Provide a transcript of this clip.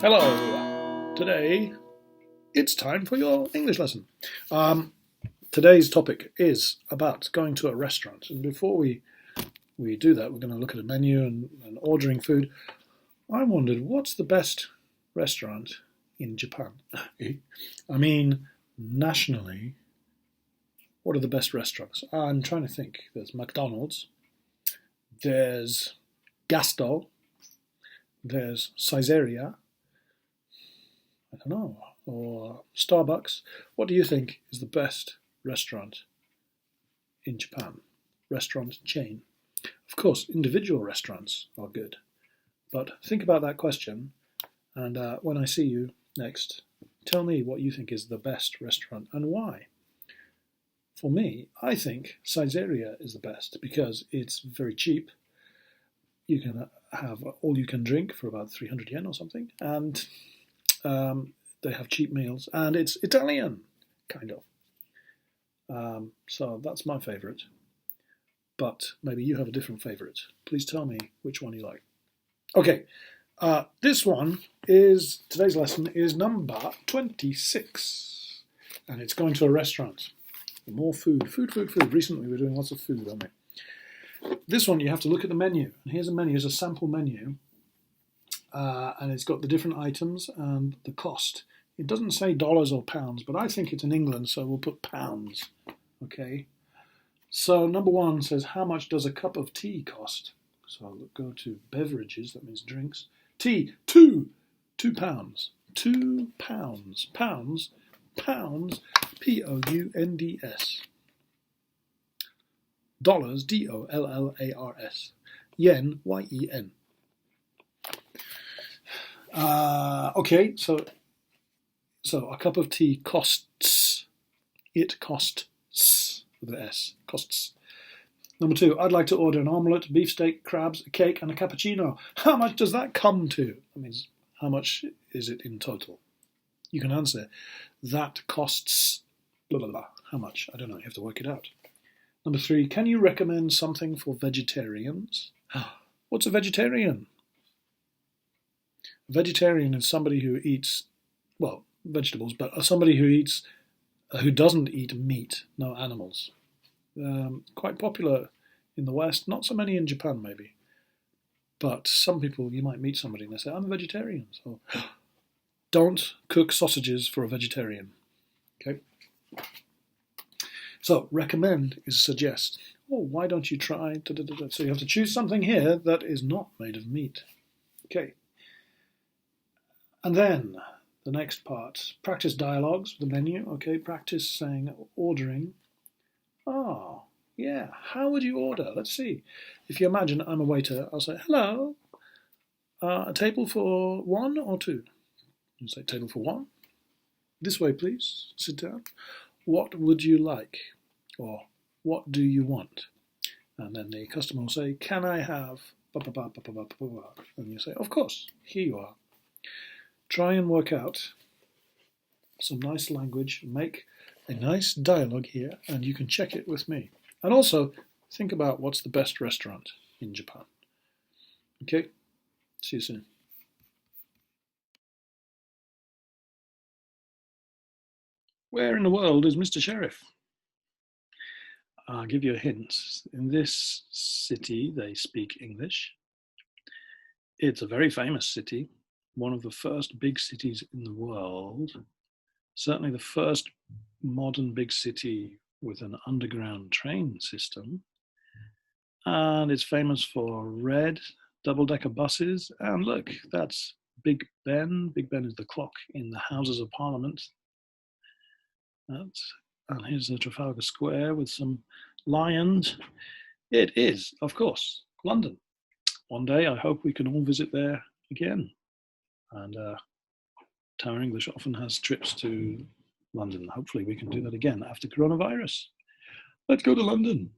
Hello. Today it's time for your English lesson. Today's topic is about going to a restaurant, and before we do that, we're going to look at a menu and ordering food. I wondered, what's the best restaurant in Japan? I mean, nationally, what are the best restaurants? I'm trying to think. There's McDonald's, there's Gasto, there's Caesarea, I don't know, or Starbucks. What do you think is the best restaurant in Japan? Restaurant chain. Of course, individual restaurants are good, but think about that question, and when I see you next, tell me what you think is the best restaurant and why. For me, I think Caesarea is the best because it's very cheap. You can have all you can drink for about 300 yen or something, and they have cheap meals, and it's Italian, kind of. So that's my favourite. But maybe you have a different favourite. Please tell me which one you like. Okay, this one is, today's lesson is number 26, and it's going to a restaurant. More food. Recently we're doing lots of food, aren't we? This one you have to look at the menu. And here's a menu, here's a sample menu. And it's got the different items and the cost. It doesn't say dollars or pounds, but I think it's in England, so we'll put pounds. Okay. So number one says, how much does a cup of tea cost? So I'll go to beverages, that means drinks. Tea, £2. £2. Pounds. Pounds. Dollars, DOLLARS. Yen, YEN. Okay, so a cup of tea costs. It costs with the S. Costs. Number two, I'd like to order an omelette, beefsteak, crabs, a cake, and a cappuccino. How much does that come to? That means, how much is it in total? You can answer, that costs blah, blah, blah. How much? I don't know. You have to work it out. Number three, can you recommend something for vegetarians? What's a vegetarian? A vegetarian is somebody who eats, well, vegetables, but somebody who doesn't eat meat, no animals. Quite popular in the West, not so many in Japan maybe. But some people, you might meet somebody and they say, I'm a vegetarian. So don't cook sausages for a vegetarian. Okay. So recommend is suggest. Oh, why don't you try? So you have to choose something here that is not made of meat. Okay. And then the next part, practice dialogues with the menu. Okay, practice saying, ordering. Oh, yeah, how would you order? Let's see. If you imagine I'm a waiter, I'll say, hello, a table for one or two? You say, table for one. This way, please. Sit down. What would you like? Or what do you want? And then the customer will say, can I have... And you say, of course, here you are. Try and work out some nice language, make a nice dialogue here, and you can check it with me. And also, think about what's the best restaurant in Japan. Okay? See you soon. Where in the world is Mr. Sheriff? I'll give you a hint. In this city, they speak English. It's a very famous city, one of the first big cities in the world. Certainly the first modern big city with an underground train system. And it's famous for red double-decker buses. And look, that's Big Ben. Big Ben is the clock in the Houses of Parliament. And here's the Trafalgar Square with some lions. It is, of course, London. One day I hope we can all visit there again. And Tower English often has trips to London. Hopefully we can do that again after coronavirus. Let's go to London.